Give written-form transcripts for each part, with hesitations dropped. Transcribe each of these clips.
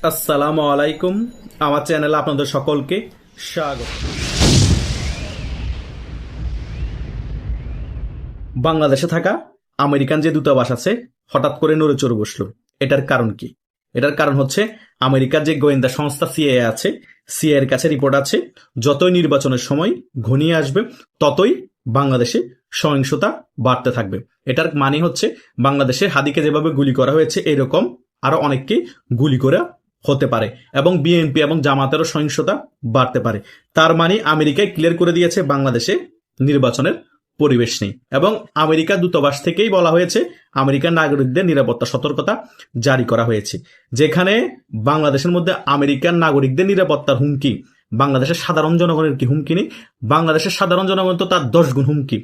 আসসালামু আলাইকুম। আমার চ্যানেলে আপনাদের সকলকে স্বাগত। বাংলাদেশে থাকা আমেরিকান যে দূতাবাস আছে হঠাৎ করে নড়ে চড়ে বসলো। এটার কারণ কি? এটার কারণ হচ্ছে আমেরিকার যে গোয়েন্দা সংস্থা সিআইএ আছে, সিআইএর কাছে রিপোর্ট আছে যতই নির্বাচনের সময় ঘনিয়ে আসবে ততই বাংলাদেশে সহিংসতা বাড়তে থাকবে। এটার মানে হচ্ছে বাংলাদেশে হাদিকে যেভাবে গুলি করা হয়েছে এরকম আরো অনেককে গুলি করা হতে পারে এবং বিএনপি এবং জামাতেরও সহিংসতা বাড়তে পারে। তার মানে আমেরিকায় ক্লিয়ার করে দিয়েছে বাংলাদেশে নির্বাচনের পরিবেশ নেই এবং আমেরিকা দূতাবাস থেকেই বলা হয়েছে আমেরিকার নাগরিকদের নিরাপত্তা সতর্কতা জারি করা হয়েছে, যেখানে বাংলাদেশের মধ্যে আমেরিকান নাগরিকদের নিরাপত্তার হুমকি বাংলাদেশের সাধারণ জনগণের কি হুমকি নেই? বাংলাদেশের সাধারণ জনগণ তো তার 10 গুণ হুমকি।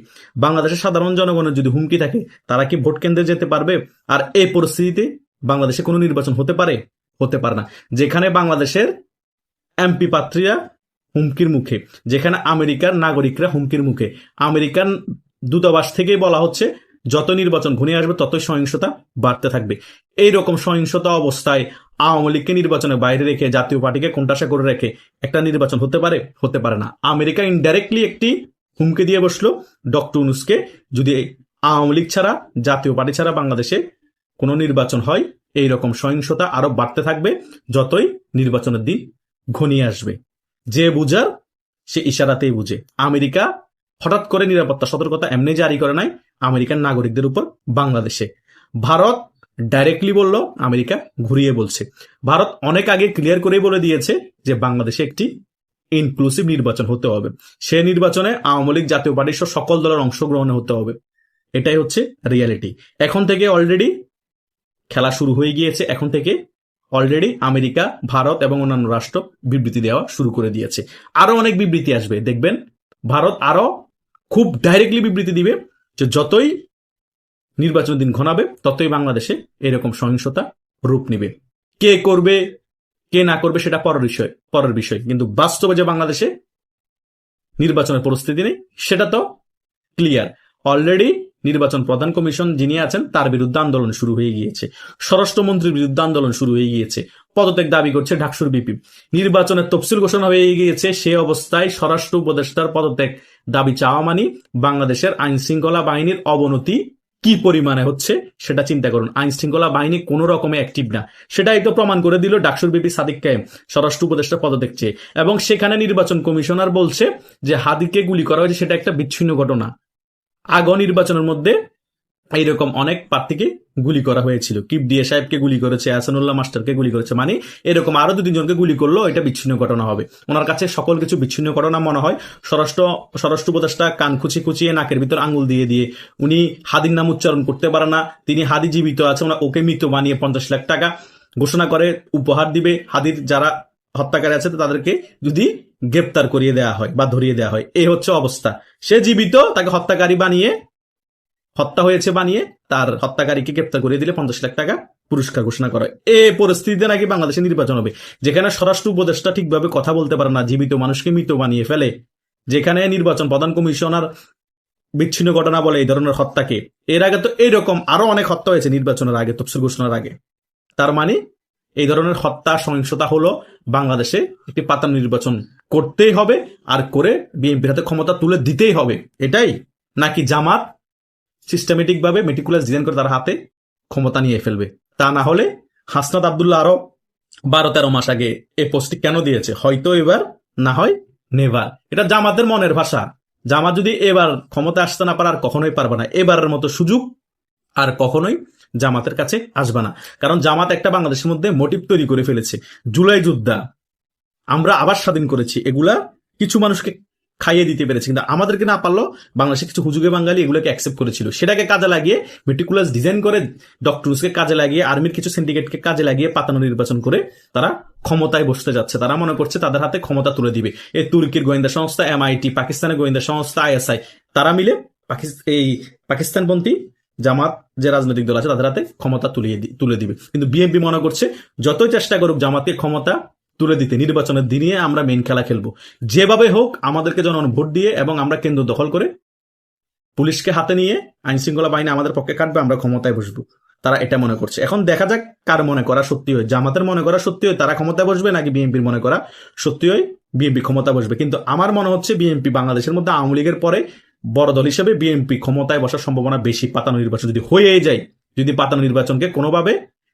বাংলাদেশের সাধারণ জনগণের যদি হুমকি থাকে তারা কি ভোট কেন্দ্রে যেতে পারবে? আর এই পরিস্থিতিতে বাংলাদেশে কোনো নির্বাচন হতে পারে? হতে পারে না। যেখানে বাংলাদেশের এমপি প্রার্থীরা হুমকির মুখে, যেখানে আমেরিকার নাগরিকরা হুমকির মুখে, আমেরিকান দূতাবাস থেকেই বলা হচ্ছে যত নির্বাচন ঘনিয়ে আসবে ততই সহিংসতা বাড়তে থাকবে। এইরকম সহিংসতা অবস্থায় আওয়ামী লীগকে নির্বাচনের বাইরে রেখে জাতীয় পার্টিকে কোণঠাসা করে রেখে একটা নির্বাচন হতে পারে? হতে পারে না। আমেরিকা ইনডাইরেক্টলি একটি হুমকি দিয়ে বসলো ডক্টর ইউনূসকে, যদি আওয়ামী লীগ ছাড়া জাতীয় পার্টি ছাড়া বাংলাদেশে কোনো নির্বাচন হয় এইরকম সহিংসতা আরো বাড়তে থাকবে যতই নির্বাচনের দিন ঘনিয়ে আসবে। যে বুঝার সে ইশারাতেই বুঝে। আমেরিকা হঠাৎ করে নিরাপত্তা সতর্কতা এমনি জারি করে নাই আমেরিকান নাগরিকদের উপর বাংলাদেশে। ভারত ডাইরেক্টলি বলল, আমেরিকা ঘুরিয়ে বলছে। ভারত অনেক আগে ক্লিয়ার করেই বলে দিয়েছে যে বাংলাদেশে একটি ইনক্লুসিভ নির্বাচন হতে হবে। সে নির্বাচনে আওয়ামী লীগ জাতীয় পার্টির সকল দলের অংশগ্রহণ হতে হবে। এটাই হচ্ছে রিয়ালিটি। এখন থেকে অলরেডি খেলা শুরু হয়ে গিয়েছে। এখন থেকে অলরেডি আমেরিকা, ভারত এবং অন্যান্য রাষ্ট্র বিবৃতি দেওয়া শুরু করে দিয়েছে। আরো অনেক বিবৃতি আসবে, দেখবেন ভারত আরো খুব ডাইরেক্টলি বিবৃতি দিবে যে যতই নির্বাচন দিন ঘনাবে ততই বাংলাদেশে এরকম সহিংসতা রূপ নিবে। কে করবে কে না করবে সেটা পরের বিষয়, কিন্তু বাস্তবে যে বাংলাদেশে নির্বাচনের পরিস্থিতি নেই সেটা তো ক্লিয়ার। অলরেডি নির্বাচন প্রধান কমিশন যিনি আছেন তার বিরুদ্ধে আন্দোলন শুরু হয়ে গিয়েছে, স্বরাষ্ট্রমন্ত্রীর বিরুদ্ধে আন্দোলন শুরু হয়ে গিয়েছে, পদত্যাগ দাবি করছে ঢাকসুর বিপি, নির্বাচনের তফসিল ঘোষণা হয়ে গিয়েছে। সে অবস্থায় স্বরাষ্ট্র উপদেষ্টার পদত্যাগ দাবি চাওয়া মানে বাংলাদেশের আইন শৃঙ্খলা বাহিনীর অবনতি কি পরিমাণে হচ্ছে সেটা চিন্তা করুন। আইন শৃঙ্খলা বাহিনী কোন রকমে অ্যাক্টিভ না, সেটাই তো প্রমাণ করে দিল ডাকসুর বিপি সাদিক কায়েম স্বরাষ্ট্র উপদেষ্টা পদত্যাগ চেয়ে। এবং সেখানে নির্বাচন কমিশনার বলছে যে হাদিকে গুলি করা হয়েছে সেটা একটা বিচ্ছিন্ন ঘটনা। আগ নির্বাচনের মধ্যে এইরকম অনেক প্রার্থীকে গুলি করা হয়েছিল। কিবডিএ সাহেবকে গুলি করেছে, আহসানুল্লাহ মাস্টারকে গুলি করেছে, মানে এরকম আরো 2-3 জনকে গুলি করলো, এটা বিচ্ছিন্ন ঘটনা হবে। ওনার কাছে সকল কিছু বিচ্ছিন্ন ঘটনা মনে হয়। স্বরাষ্ট্র উপদেষ্টা কান খুচিয়ে নাকের ভিতর আঙুল দিয়ে দিয়ে উনি হাদির নাম উচ্চারণ করতে পারে না, তিনি হাদি জীবিত আছে, ওকে মৃত বানিয়ে 50 লাখ টাকা ঘোষণা করে উপহার দিবে। হাদির যারা হত্যাকারী আছে তাদেরকে যদি গ্রেপ্তার করিয়ে দেওয়া হয় বা ধরিয়ে দেওয়া হয়, এই হচ্ছে অবস্থা। সে জীবিত, তাকে হত্যাকারী বানিয়ে, হত্যা হয়েছে বানিয়ে তার হত্যাকারীকে গ্রেপ্তার করিয়ে দিলে 50 লাখ টাকা পুরস্কার ঘোষণা করা হয়। এই পরিস্থিতিতে নাকি বাংলাদেশে নির্বাচন হবে, যেখানে স্বরাষ্ট্র উপদেষ্টা ঠিকভাবে কথা বলতে পারে না, জীবিত মানুষকে মৃত বানিয়ে ফেলে, যেখানে নির্বাচন প্রধান কমিশনার বিচ্ছিন্ন ঘটনা বলে এই ধরনের হত্যাকে। এর আগে তো এইরকম আরো অনেক হত্যা হয়েছে নির্বাচনের আগে, তফসিল ঘোষণার আগে। তার মানে এই ধরনের হত্যা সহিংসতা হলো বাংলাদেশে একটি পাতানো নির্বাচন করতেই হবে, আর করে বিএনপির হাতে ক্ষমতা তুলে দিতেই হবে। এটাই নাকি জামাত সিস্টেমেটিক ভাবে মেটিকুলাস ডিজাইন করে তার হাতে ক্ষমতা নিয়ে ফেলবে? তা না হলে হাসনাত আব্দুল্লাহ আরো 12-13 মাস আগে এই পোস্টটি কেন দিয়েছে? হয়তো এবার, না হয় নেভার। এটা জামাতের মনের ভাষা। জামাত যদি এবার ক্ষমতা আসতে না পারে আর কখনোই পারবে না। এবারের মতো সুযোগ আর কখনোই জামাতের কাছে আসবে না, কারণ জামাত একটা বাংলাদেশের মধ্যে মোটিভ তৈরি করে ফেলেছে। জুলাই যোদ্ধা, আমরা আবার স্বাধীন করেছি, এগুলা কিছু মানুষকে খাইয়ে দিতে পেরেছে, কিন্তু আমাদেরকে না পারলো বাংলাদেশে কিছু হুজুগে বাঙালি এগুলোকে অ্যাকসেপ্ট করেছিল। সেটাকে কাজে লাগিয়ে মেটিকুলাস ডিজাইন করে ডক্টর ইউনূসকে কাজে লাগিয়ে, আর্মির কিছু সিন্ডিকেটকে কাজে লাগিয়ে পাতানো নির্বাচন করে তারা ক্ষমতায় বসতে যাচ্ছে। তারা মনে করছে তাদের হাতে ক্ষমতা তুলে দিবে। এই তুর্কির গোয়েন্দা সংস্থা MIT, পাকিস্তানের গোয়েন্দা সংস্থা ISI, তারা মিলে এই পাকিস্তানপন্থী জামাত যে রাজনৈতিক দল আছে তাদের হাতে ক্ষমতা তুলে দিবে। কিন্তু বিএনপি মনে করছে যতই চেষ্টা করুক জামাতকে ক্ষমতা তুলে দিতে, নির্বাচনের দিনে আমরা মেইন খেলা খেলবো, যেভাবে হোক আমাদেরকে জনগণ ভোট দিয়ে এবং আমরা কেন্দ্র দখল করে পুলিশকে হাতে নিয়ে আইন শৃঙ্খলা বাহিনী আমাদের পক্ষে কাটবে, আমরা ক্ষমতায় বসবো। তারা এটা মনে করছে। এখন দেখা যাক কার মনে করা সত্যি হয়। জামাতের মনে করা সত্যি হয় তারা ক্ষমতায় বসবে, নাকি বিএনপির মনে করা সত্যি হয় বিএনপি ক্ষমতা বসবে। কিন্তু আমার মনে হচ্ছে বিএনপি বাংলাদেশের মধ্যে আওয়ামী লীগের পরে বড় দল হিসেবে বিএনপি ক্ষমতায় বসার সম্ভাবনা বেশি। পাতানো নির্বাচন যদি হয়েই যায়, যদি পাতানো নির্বাচনকে কোনোভাবে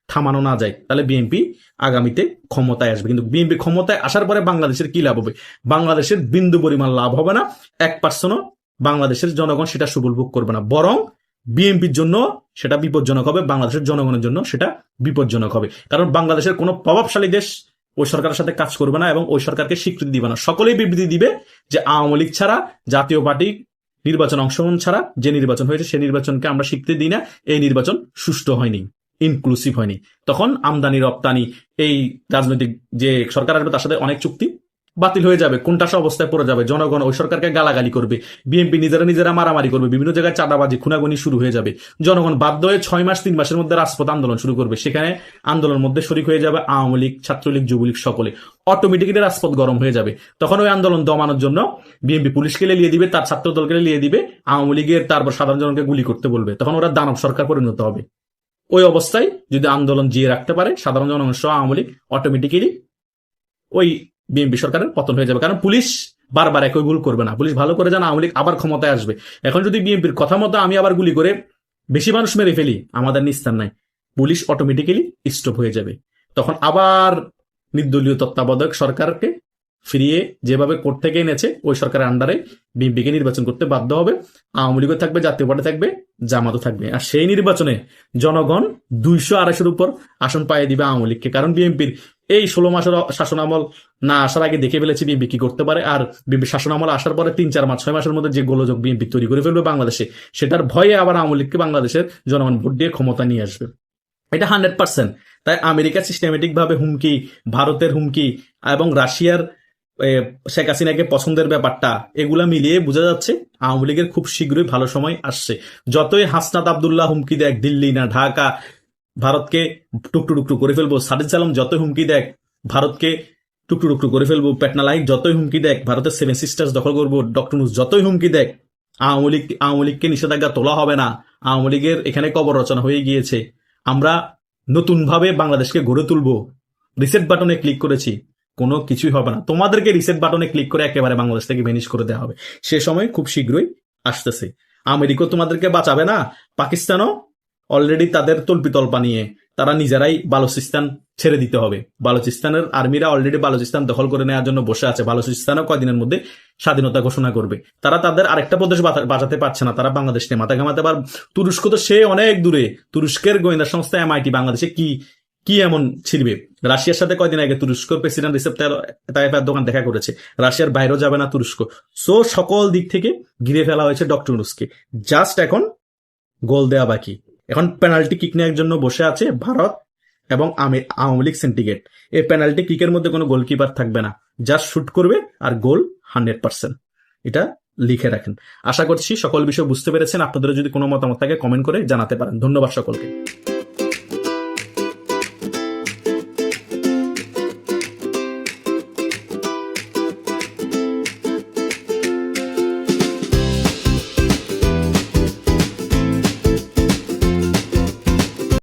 থামানো না যায়, তাহলে বিএনপি আগামীতে ক্ষমতায় আসবে। কিন্তু বিএনপি ক্ষমতায় আসার পরে বাংলাদেশের কি লাভ হবে? বাংলাদেশের বিন্দু পরিমাণ লাভ হবে না। 1% বাংলাদেশের জনগণ সেটা সুফল করবে না, বরং বিএনপির জন্য সেটা বিপজ্জনক হবে, বাংলাদেশের জনগণের জন্য সেটা বিপজ্জনক হবে। কারণ বাংলাদেশের কোনো প্রভাবশালী দেশ ওই সরকারের সাথে কাজ করবে না এবং ওই সরকারকে স্বীকৃতি দিবে না। সকলেই বিবৃতি দিবে যে আওয়ামী লীগ ছাড়া, জাতীয় পার্টি নির্বাচন অংশগ্রহণ ছাড়া যে নির্বাচন হয়েছে সেই নির্বাচনকে আমরা স্বীকৃতি দিই না, এই নির্বাচন সুষ্ঠু হয়নি, ইনক্লুসিভ হয়নি। তখন আমদানি রপ্তানি, এই রাজনৈতিক যে সরকার আসবে তার সাথে অনেক চুক্তি বাতিল হয়ে যাবে, কোনটাসা অবস্থায় পড়ে যাবে। জনগণ ওই সরকারকে গালাগালি করবে, বিএনপি নিজেরা মারামারি করবে, বিভিন্ন জায়গায় চাঁদাবাজি খুনাগুনি শুরু হয়ে যাবে। জনগণ বাধ্য হয়ে 6 মাস 3 মাসের মধ্যে রাজপথ আন্দোলন শুরু করবে। সেখানে আন্দোলনের মধ্যে শরিক হয়ে যাবে আওয়ামী লীগ, ছাত্রলীগ, যুবলীগ সকলে। অটোমেটিক্যালি রাজপথ গরম হয়ে যাবে। তখন ওই আন্দোলন দমানোর জন্য বিএনপি পুলিশকে লিয়ে দিবে, তার ছাত্র দলকে লিয়ে দিবে, আওয়ামী লীগের তারপর সাধারণ জনকে গুলি করতে বলবে। তখন ওরা দানব সরকার পরিণত হবে। ওই অবস্থায় যদি আন্দোলন জিয়ে রাখতে পারে সাধারণ জনগণ সহ আওয়ামী লীগ, অটোমেটিক্যালি ওই বিএনপি সরকারের পতন হয়ে যাবে। কারণ পুলিশ বারবার একই ভুল করবে না। পুলিশ ভালো করে জানে আওয়ামী লীগ আবার ক্ষমতায় আসবে। এখন যদি বিএনপির কথা মতো আমি আবার গুলি করে বেশি মানুষ মেরে ফেলি, আমাদের নিস্তার নাই, পুলিশ অটোমেটিক্যালি স্টপ হয়ে যাবে। তখন আবার নির্দলীয় তত্ত্বাবধায়ক সরকারকে ফিরিয়ে যেভাবে কোর্ট থেকে এনেছে ওই সরকারের আন্ডারে বিএনপিকে নির্বাচন করতে বাধ্য হবে। আওয়ামী লীগও থাকবে, জাতীয় পার্টি থাকবে, জামাতও থাকবে। আর সেই নির্বাচনে জনগণ 200-250-এর উপর আসন পাইয়ে দিবে আওয়ামী লীগকে। কারণ বিএনপির এই 16 মাসের শাসনামল না আসার আগে দেখে ফেলেছে বিএনপি কি করতে পারে। আর বিএনপি শাসনামল আসার পরে 3-4 মাস 6 মাসের মধ্যে যে গোলযোগ বিএনপি তৈরি করে ফেলবে বাংলাদেশে, সেটার ভয়ে আবার আওয়ামী লীগকে বাংলাদেশের জনগণ ভোট দিয়ে ক্ষমতা নিয়ে আসবে। এটা 100%। তাই আমেরিকা সিস্টেমেটিক ভাবে হুমকি, ভারতের হুমকি এবং রাশিয়ার শেখ হাসিনাকে পছন্দের ব্যাপারটা, এগুলা মিলিয়ে বোঝা যাচ্ছে আওয়ামী লীগের খুব শীঘ্রই ভালো সময় আসছে। যতই হাসনাত আব্দুল্লাহ হুমকি দেখ দিল্লি না ঢাকা ভারতকে টুকটু টুকটু করে ফেলবো, সাদিক সালাম যতই হুমকি দেখ ভারতকে টুকটু টুকটু করে ফেলবো, পেটনালাইক যতই হুমকি দেখ ভারতের 7 সিস্টার্স দখল করবো, ডক্টর নুস যতই হুমকি দেখ, আওয়ামী লীগকে নিষেধাজ্ঞা তোলা হবে না। আওয়ামী লীগের এখানে কবর রচনা হয়ে গিয়েছে। আমরা নতুন ভাবে বাংলাদেশকে গড়ে তুলবো। রিসেট বাটনে ক্লিক করেছি, কোনো কিছুই হবে না। তোমাদেরকে রিসেট বাটনে ক্লিক করে একেবারে বাংলাদেশ থেকে ভেনিশ করে দেওয়া হবে। সে সময় খুব শীঘ্রই আসতেছে। আমেরিকা তোমাদেরকে বাঁচাবে না, পাকিস্তানও অলরেডি তাদের তল্পিতল্পা নিয়ে তারা নিজেরাই বালুচিস্তান ছেড়ে দিতে হবে। বালুচিস্তানের আর্মিরা অলরেডি বালুচিস্তান দখল করে নেওয়ার জন্য বসে আছে। বালুচিস্তানও কয়দিনের মধ্যে স্বাধীনতা ঘোষণা করবে। তারা তাদের আরেকটা প্রদেশ বাঁচাতে পারছে না, তারা বাংলাদেশ নিয়ে মাথা ঘামাতে পার। তুরস্ক তো সে অনেক দূরে। তুরস্কের গোয়েন্দা সংস্থা MIT বাংলাদেশে কি এমন ছিড়বে? রাশিয়ার সাথে কয়দিন আগে তুরস্কর প্রেসিডেন্ট রিসেপ তাইয়েফের দোকান দেখা করেছে। রাশিয়ার বাইরেও যাবে না তুরস্ক। সো সকল দিক থেকে ঘিরে ফেলা হয়েছে ডক্টর ইউনূসকে। জাস্ট এখন গোল দেওয়া বাকি। এখন পেনাল্টি কিক নেওয়ার জন্য বসে আছে ভারত এবং আওয়ামী লীগ সিন্ডিকেট। এই পেনাল্টি কিকের মধ্যে কোনো গোলকিপার থাকবে না, জাস্ট শুট করবে আর গোল 100%। এটা লিখে রাখেন। আশা করছি সকল বিষয় বুঝতে পেরেছেন। আপনাদের যদি কোনো মতামত থাকে কমেন্ট করে জানাতে পারেন। ধন্যবাদ সকলকে।